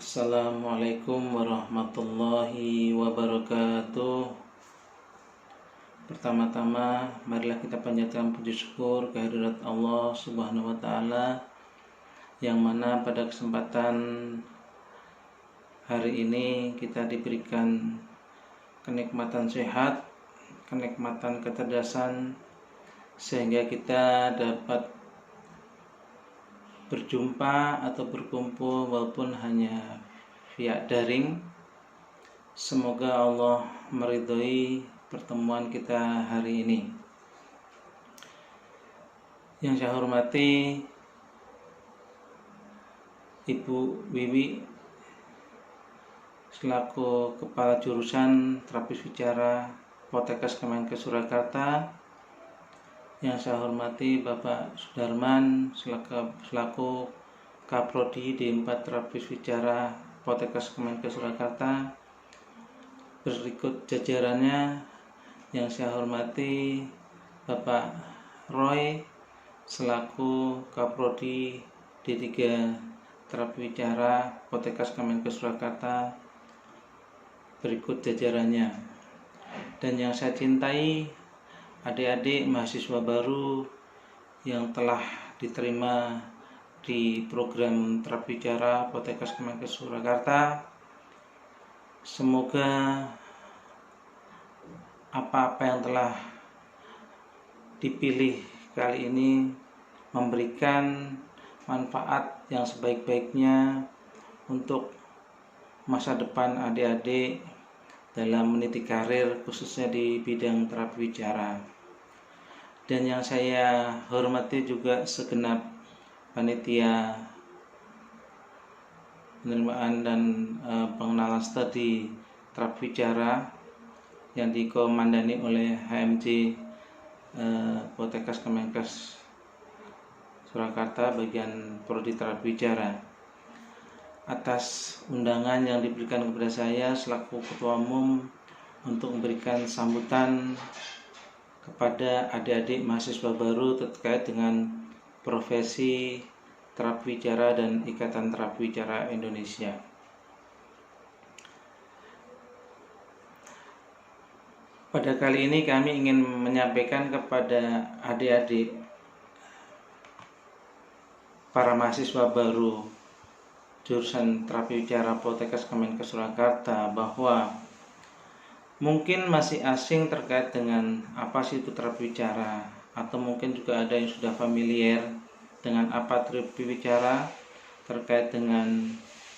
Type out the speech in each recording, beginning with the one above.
Assalamualaikum warahmatullahi wabarakatuh. Pertama-tama, marilah kita panjatkan puji syukur kehadirat Allah Subhanahu wa Ta'ala, yang mana pada kesempatan hari ini kita diberikan kenikmatan sehat, kenikmatan kecerdasan, sehingga kita dapat berjumpa atau berkumpul walaupun hanya via daring. Semoga Allah meridhoi pertemuan kita hari ini. Yang saya hormati Ibu Wiwi selaku Kepala Jurusan Terapis Wicara Poltekkes Kemenkes Surakarta. Yang saya hormati Bapak Sudarman selaku Kaprodi D4 Terapis Wicara Poltekkes Kemenkes Surakarta. Berikut jajarannya yang saya hormati Bapak Roy selaku Kaprodi D3 Terapis Wicara Poltekkes Kemenkes Surakarta. Berikut jajarannya. Dan yang saya cintai adik-adik mahasiswa baru yang telah diterima di program terapi wicara Poltekkes Kemenkes Surakarta. Semoga apa-apa yang telah dipilih kali ini memberikan manfaat yang sebaik-baiknya untuk masa depan adik-adik dalam meniti karir, khususnya di bidang terapi wicara. Dan yang saya hormati juga segenap panitia penerimaan dan pengenalan studi terapi wicara yang dikomandani oleh HMJ Poltekkes Kemenkes Surakarta bagian prodi terapi wicara, atas undangan yang diberikan kepada saya selaku ketua umum untuk memberikan sambutan kepada adik-adik mahasiswa baru terkait dengan profesi terapi wicara dan Ikatan Terapi Wicara Indonesia. Pada kali ini kami ingin menyampaikan kepada adik-adik para mahasiswa baru jurusan terapi wicara Poltekkes Kemenkes Surakarta bahwa mungkin masih asing terkait dengan apa sih itu terapi wicara, atau mungkin juga ada yang sudah familiar dengan apa terapi wicara, terkait dengan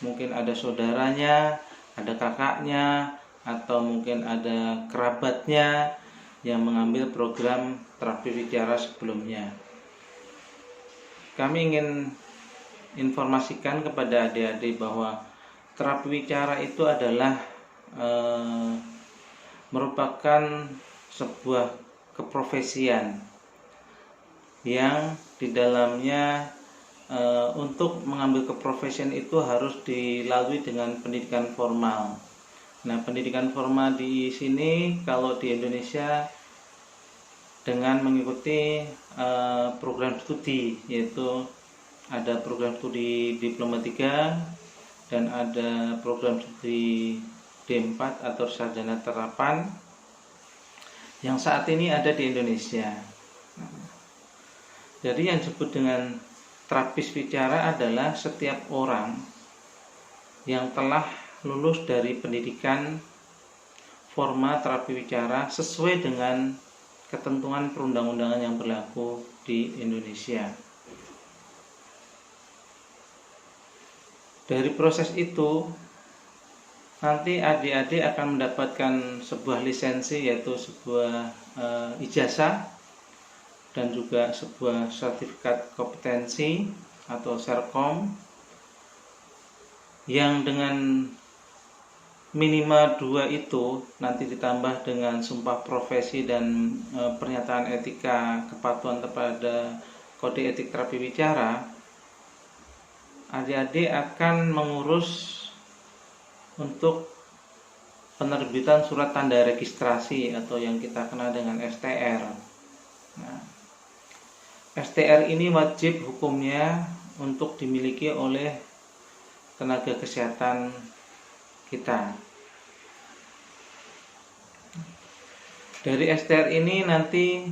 mungkin ada saudaranya, ada kakaknya, atau mungkin ada kerabatnya yang mengambil program terapi wicara sebelumnya. Kami ingin informasikan kepada adik-adik bahwa terapi wicara itu adalah merupakan sebuah keprofesian yang di dalamnya untuk mengambil keprofesian itu harus dilalui dengan pendidikan formal. Nah, pendidikan formal di sini kalau di Indonesia dengan mengikuti program studi, yaitu ada program studi Diploma 3 dan ada program studi D4 atau sarjana terapan yang saat ini ada di Indonesia. Jadi yang disebut dengan terapis wicara adalah setiap orang yang telah lulus dari pendidikan formal terapi wicara sesuai dengan ketentuan perundang-undangan yang berlaku di Indonesia. Dari proses itu nanti adik-adik akan mendapatkan sebuah lisensi, yaitu sebuah ijazah dan juga sebuah sertifikat kompetensi atau serkom yang dengan minimal 2 itu nanti ditambah dengan sumpah profesi dan pernyataan etika kepatuhan kepada kode etik terapi wicara. Adik-adik akan mengurus untuk penerbitan surat tanda registrasi atau yang kita kenal dengan STR. Nah, STR ini wajib hukumnya untuk dimiliki oleh tenaga kesehatan kita. Dari STR ini nanti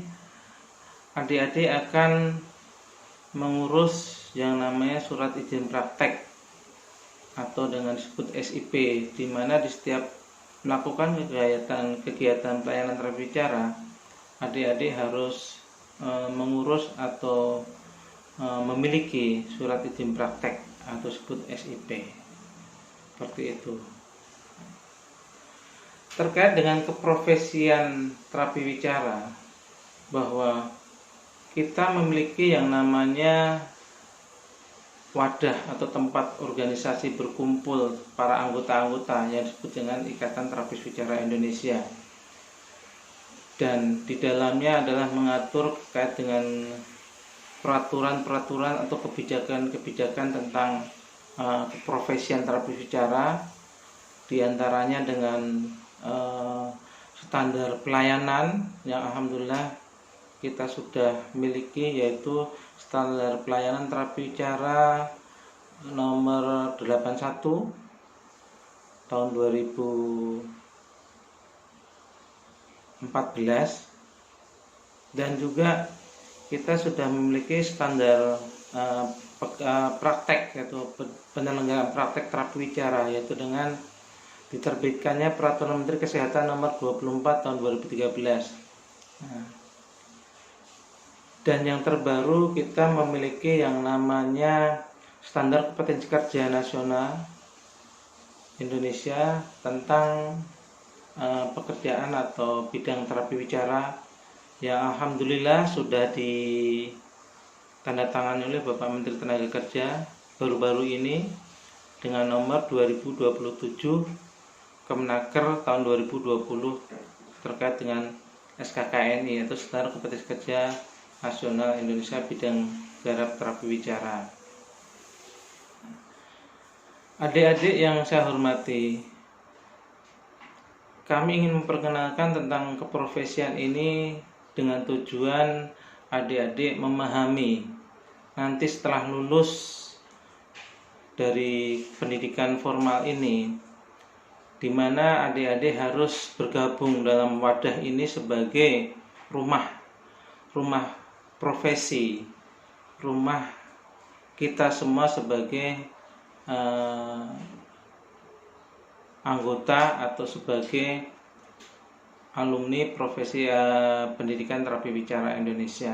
adik-adik akan mengurus yang namanya surat izin praktek atau dengan disebut SIP, di mana di setiap melakukan kegiatan pelayanan terapi bicara, adik-adik harus mengurus atau memiliki surat izin praktek atau disebut SIP. Seperti itu. Terkait dengan keprofesian terapi bicara, bahwa kita memiliki yang namanya wadah atau tempat organisasi berkumpul para anggota-anggota yang disebut dengan Ikatan Terapis Bicara Indonesia, dan di dalamnya adalah mengatur terkait dengan peraturan-peraturan atau kebijakan-kebijakan tentang keprofesian terapis bicara, diantaranya dengan standar pelayanan yang alhamdulillah kita sudah miliki, yaitu standar pelayanan terapi bicara nomor 81 tahun 2014, dan juga kita sudah memiliki standar praktek, yaitu penyelenggaraan praktek terapi bicara, yaitu dengan diterbitkannya Peraturan Menteri Kesehatan nomor 24 tahun 2013. Dan yang terbaru kita memiliki yang namanya Standar Kompetensi Kerja Nasional Indonesia tentang pekerjaan atau bidang terapi bicara, yang alhamdulillah sudah ditandatangani oleh Bapak Menteri Tenaga Kerja baru-baru ini dengan nomor 2027 Kemenaker tahun 2020 terkait dengan SKKNI, yaitu Standar Kompetensi Kerja Nasional Indonesia bidang garap terapi bicara. Adik-adik yang saya hormati, kami ingin memperkenalkan tentang keprofesian ini dengan tujuan adik-adik memahami nanti setelah lulus dari pendidikan formal ini, di mana adik-adik harus bergabung dalam wadah ini sebagai rumah profesi, rumah kita semua sebagai anggota atau sebagai alumni profesi pendidikan terapi bicara Indonesia.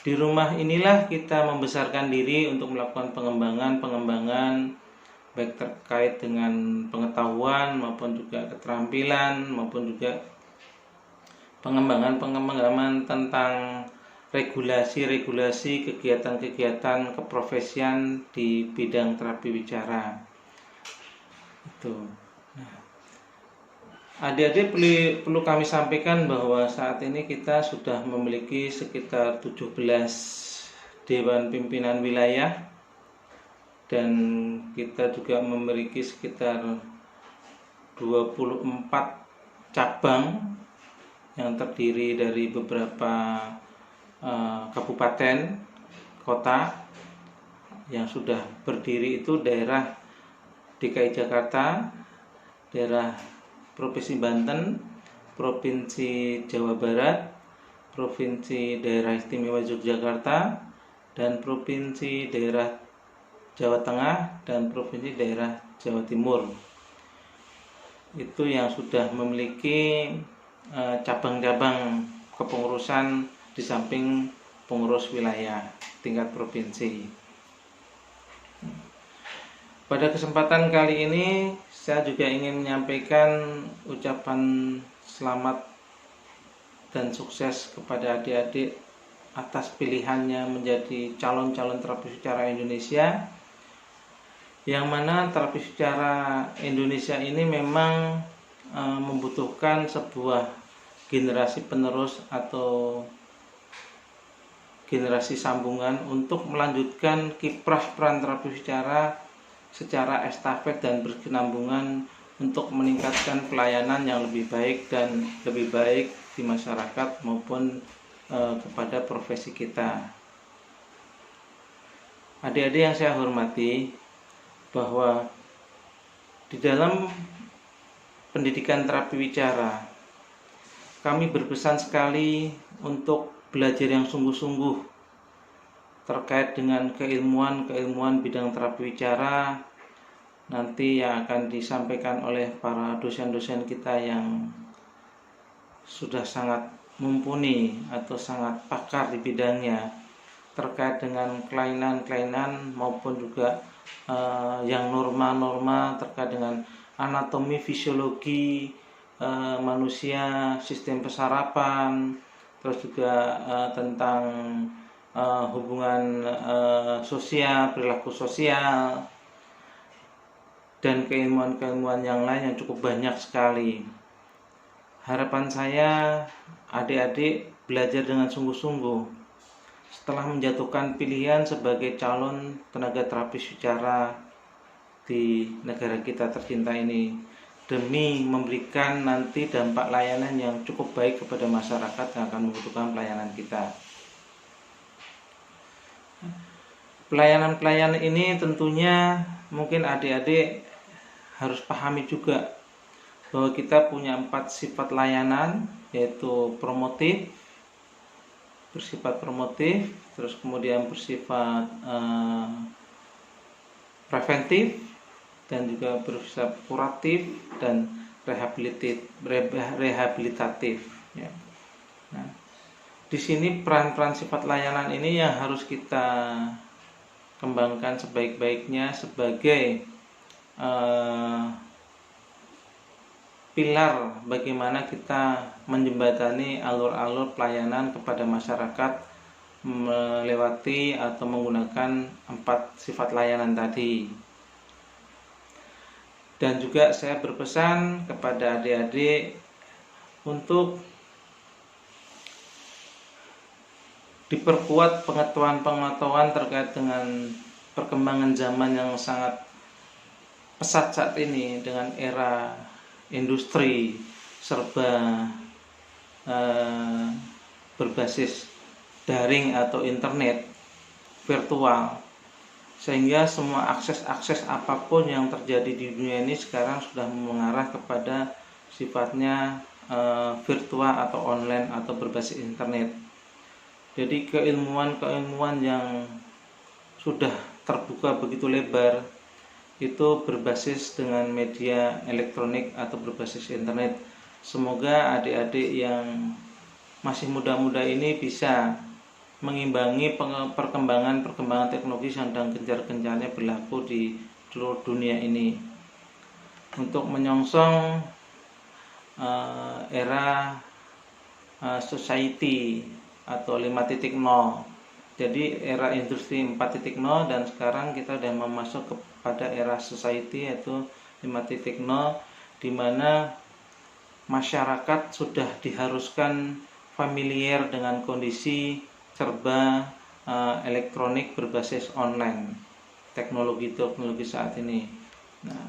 Di rumah inilah kita membesarkan diri untuk melakukan pengembangan baik terkait dengan pengetahuan maupun juga keterampilan, maupun juga pengembangan tentang regulasi kegiatan-kegiatan keprofesian di bidang terapi bicara. Itu. Adik-adik perlu kami sampaikan bahwa saat ini kita sudah memiliki sekitar 17 Dewan Pimpinan Wilayah, dan kita juga memiliki sekitar 24 cabang yang terdiri dari beberapa kabupaten, kota yang sudah berdiri, itu daerah DKI Jakarta, daerah Provinsi Banten, Provinsi Jawa Barat, Provinsi Daerah Istimewa Yogyakarta, dan Provinsi Daerah Jawa Tengah, dan Provinsi Daerah Jawa Timur. Itu yang sudah memiliki cabang-cabang kepengurusan di samping pengurus wilayah tingkat provinsi. Pada kesempatan kali ini saya juga ingin menyampaikan ucapan selamat dan sukses kepada adik-adik atas pilihannya menjadi calon-calon terapis bicara Indonesia, yang mana terapis bicara Indonesia ini memang membutuhkan sebuah generasi penerus atau generasi sambungan untuk melanjutkan kiprah peran terapis bicara secara estafet dan berkesinambungan untuk meningkatkan pelayanan yang lebih baik dan lebih baik di masyarakat maupun kepada profesi kita. Adik-adik yang saya hormati, bahwa di dalam pendidikan terapi wicara kami berpesan sekali untuk belajar yang sungguh-sungguh terkait dengan keilmuan bidang terapi wicara nanti yang akan disampaikan oleh para dosen-dosen kita yang sudah sangat mumpuni atau sangat pakar di bidangnya terkait dengan kelainan-kelainan maupun juga yang norma-norma terkait dengan anatomi fisiologi manusia, sistem pesarapan, terus juga tentang hubungan sosial, perilaku sosial, dan keilmuan-keilmuan yang lain yang cukup banyak sekali. Harapan saya adik-adik belajar dengan sungguh-sungguh setelah menjatuhkan pilihan sebagai calon tenaga terapis wicara di negara kita tercinta ini, demi memberikan nanti dampak layanan yang cukup baik kepada masyarakat yang akan membutuhkan pelayanan kita. Pelayanan-pelayanan ini tentunya mungkin adik-adik harus pahami juga bahwa kita punya 4 sifat layanan, yaitu bersifat promotif, terus kemudian bersifat preventif, dan juga bersifat kuratif dan rehabilitatif. Ya. Nah, di sini peran-peran sifat layanan ini yang harus kita kembangkan sebaik-baiknya sebagai pilar bagaimana kita menjembatani alur-alur pelayanan kepada masyarakat melewati atau menggunakan 4 sifat layanan tadi. Dan juga saya berpesan kepada adik-adik untuk diperkuat pengetahuan-pengetahuan terkait dengan perkembangan zaman yang sangat pesat saat ini dengan era industri serba berbasis daring atau internet virtual, sehingga semua akses apapun yang terjadi di dunia ini sekarang sudah mengarah kepada sifatnya virtual atau online atau berbasis internet. Jadi keilmuan yang sudah terbuka begitu lebar itu berbasis dengan media elektronik atau berbasis internet. Semoga adik-adik yang masih muda-muda ini bisa mengimbangi perkembangan teknologi yang sedang gencar-gencarnya berlaku di seluruh dunia ini untuk menyongsong era society atau 5.0. Jadi era industri 4.0 dan sekarang kita sudah masuk kepada era society yaitu 5.0, di mana masyarakat sudah diharuskan familiar dengan kondisi serba elektronik berbasis online, teknologi saat ini. Nah,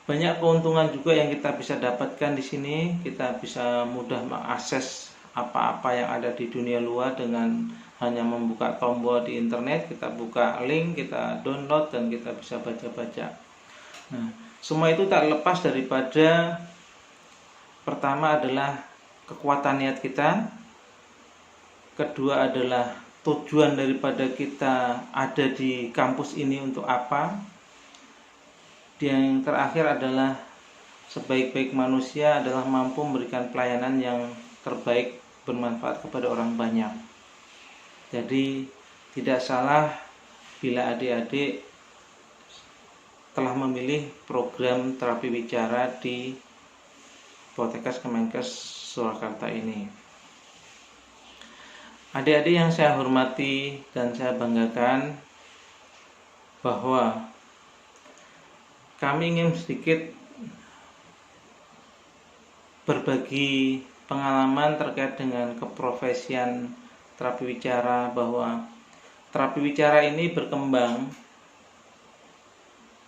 banyak keuntungan juga yang kita bisa dapatkan di sini. Kita bisa mudah mengakses apa-apa yang ada di dunia luar dengan hanya membuka tombol di internet, kita buka link, kita download, dan kita bisa baca-baca. Nah, semua itu tak lepas daripada pertama adalah kekuatan niat kita, kedua adalah tujuan daripada kita ada di kampus ini untuk apa, yang terakhir adalah sebaik-baik manusia adalah mampu memberikan pelayanan yang terbaik, bermanfaat kepada orang banyak. Jadi tidak salah bila adik-adik telah memilih program terapi wicara di Poltekkes Kemenkes Surakarta ini. Adik-adik yang saya hormati dan saya banggakan, bahwa kami ingin sedikit berbagi pengalaman terkait dengan keprofesian terapi wicara, bahwa terapi wicara ini berkembang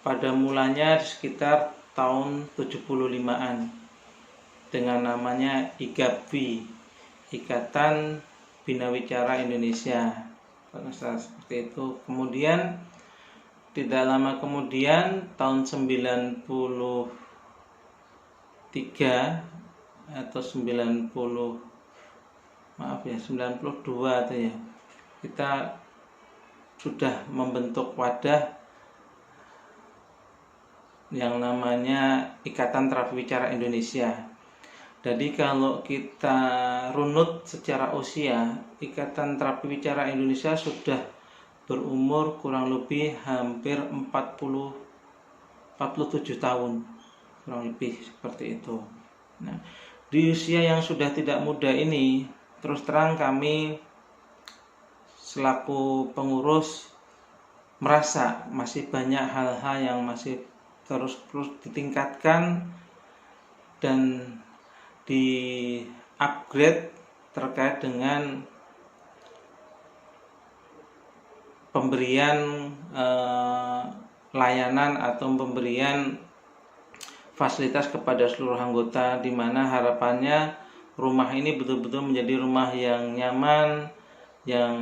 pada mulanya di sekitar tahun 75-an dengan namanya IGABWI, Ikatan Bina Wicara Indonesia, seperti itu. Kemudian tidak lama kemudian tahun 93 atau 92 atau ya, kita sudah membentuk wadah yang namanya Ikatan Terapi Wicara Indonesia. Jadi kalau kita runut secara usia, Ikatan Terapi Wicara Indonesia sudah berumur kurang lebih hampir 47 tahun, kurang lebih seperti itu. Nah, di usia yang sudah tidak muda ini, terus terang kami selaku pengurus merasa masih banyak hal-hal yang masih terus ditingkatkan dan di-upgrade terkait dengan pemberian layanan atau pemberian fasilitas kepada seluruh anggota, di mana harapannya rumah ini betul-betul menjadi rumah yang nyaman, yang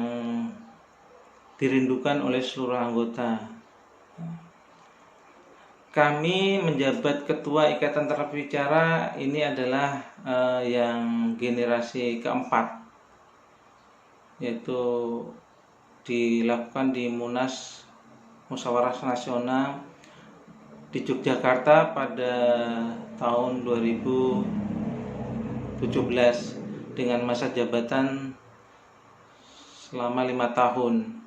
dirindukan oleh seluruh anggota. Kami menjabat Ketua Ikatan Terapi Wicara ini adalah yang generasi keempat, yaitu dilakukan di Munas Musyawarah Nasional di Yogyakarta pada tahun 2017 dengan masa jabatan selama 5 tahun.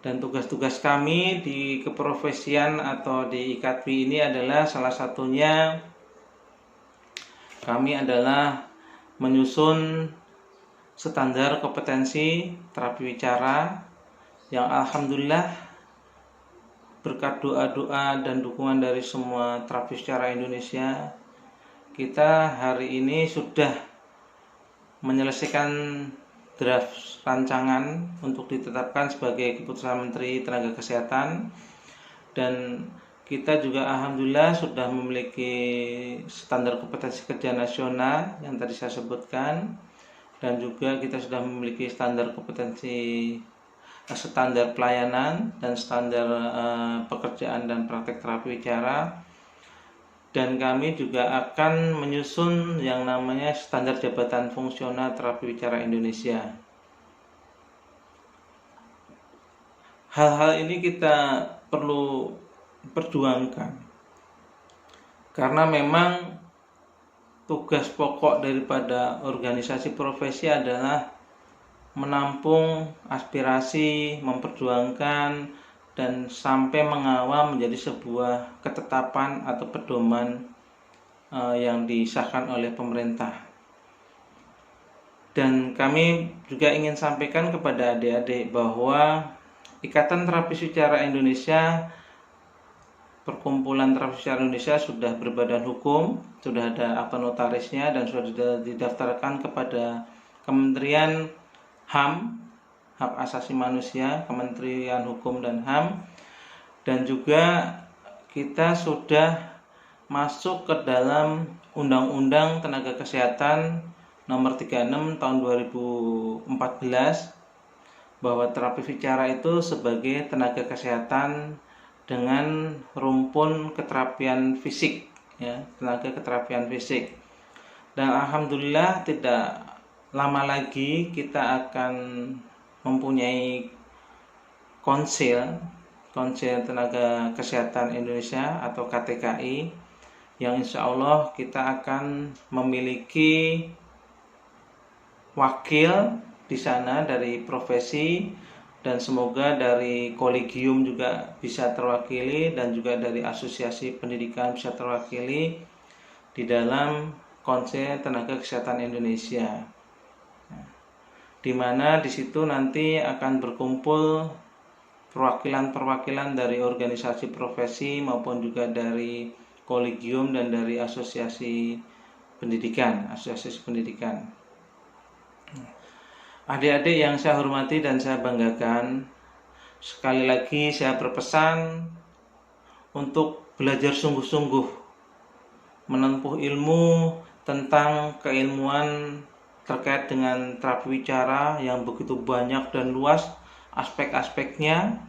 Dan tugas-tugas kami di keprofesian atau di IKATWI ini adalah salah satunya kami adalah menyusun standar kompetensi terapi wicara yang alhamdulillah berkat doa-doa dan dukungan dari semua terapi wicara Indonesia, kita hari ini sudah menyelesaikan draft rancangan untuk ditetapkan sebagai keputusan Menteri Tenaga Kesehatan, dan kita juga alhamdulillah sudah memiliki standar kompetensi kerja nasional yang tadi saya sebutkan, dan juga kita sudah memiliki standar kompetensi standar pelayanan dan standar pekerjaan dan praktek terapi wicara. Dan kami juga akan menyusun yang namanya standar jabatan fungsional terapi wicara Indonesia. Hal-hal ini kita perlu perjuangkan karena memang tugas pokok daripada organisasi profesi adalah menampung aspirasi, memperjuangkan, dan sampai mengawal menjadi sebuah ketetapan atau pedoman yang disahkan oleh pemerintah. Dan kami juga ingin sampaikan kepada adik-adik bahwa Ikatan Terapis Wicara Indonesia, Perkumpulan Terapis Wicara Indonesia sudah berbadan hukum, sudah ada akta notarisnya, dan sudah didaftarkan kepada Kementerian HAM, Hak Asasi Manusia, Kementerian Hukum dan HAM, dan juga kita sudah masuk ke dalam Undang-Undang Tenaga Kesehatan Nomor 36 Tahun 2014 bahwa terapi wicara itu sebagai tenaga kesehatan dengan rumpun keterapian fisik, ya, tenaga keterapian fisik. Dan alhamdulillah tidak lama lagi kita akan mempunyai konsil Tenaga Kesehatan Indonesia atau KTKI, yang insya Allah kita akan memiliki wakil di sana dari profesi, dan semoga dari kolegium juga bisa terwakili, dan juga dari asosiasi pendidikan bisa terwakili di dalam konsil Tenaga Kesehatan Indonesia, di mana di situ nanti akan berkumpul perwakilan-perwakilan dari organisasi profesi maupun juga dari kolegium dan dari asosiasi pendidikan. Adik-adik yang saya hormati dan saya banggakan, sekali lagi saya berpesan untuk belajar sungguh-sungguh menempuh ilmu tentang keilmuan terkait dengan terapi wicara yang begitu banyak dan luas, aspek-aspeknya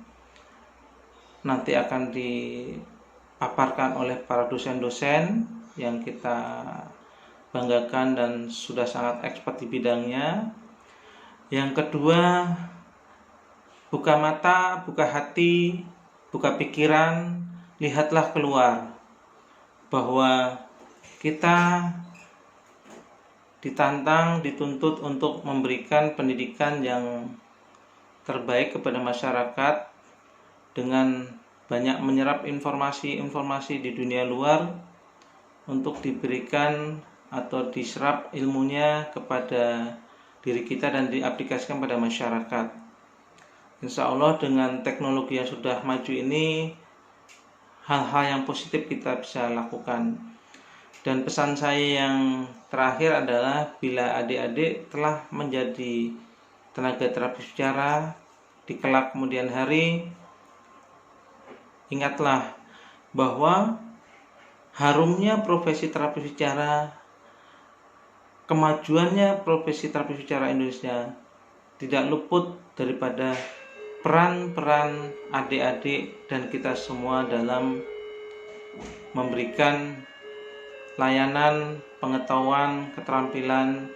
nanti akan dipaparkan oleh para dosen-dosen yang kita banggakan dan sudah sangat expert di bidangnya. Yang kedua, buka mata, buka hati, buka pikiran, lihatlah keluar bahwa kita ditantang, dituntut untuk memberikan pendidikan yang terbaik kepada masyarakat dengan banyak menyerap informasi-informasi di dunia luar untuk diberikan atau diserap ilmunya kepada diri kita dan diaplikasikan pada masyarakat. Insya Allah dengan teknologi yang sudah maju ini, hal-hal yang positif kita bisa lakukan. Dan pesan saya yang terakhir adalah bila adik-adik telah menjadi tenaga terapi bicara di kelak kemudian hari, ingatlah bahwa harumnya profesi terapi bicara, kemajuannya profesi terapi bicara Indonesia tidak luput daripada peran-peran adik-adik dan kita semua dalam memberikan layanan, pengetahuan, keterampilan,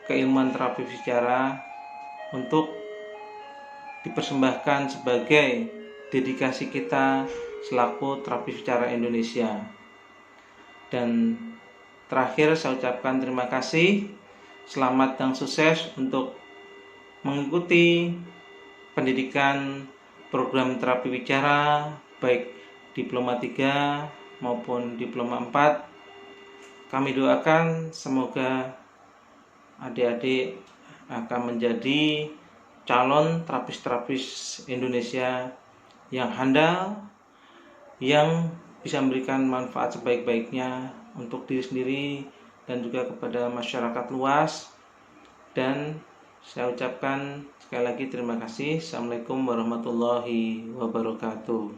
keilmuan terapi bicara untuk dipersembahkan sebagai dedikasi kita selaku terapi bicara Indonesia. Dan terakhir saya ucapkan terima kasih, selamat dan sukses untuk mengikuti pendidikan program terapi bicara baik diploma 3 maupun diploma 4. Kami doakan semoga adik-adik akan menjadi calon terapis-terapis Indonesia yang handal, yang bisa memberikan manfaat sebaik-baiknya untuk diri sendiri dan juga kepada masyarakat luas. Dan saya ucapkan sekali lagi terima kasih. Assalamualaikum warahmatullahi wabarakatuh.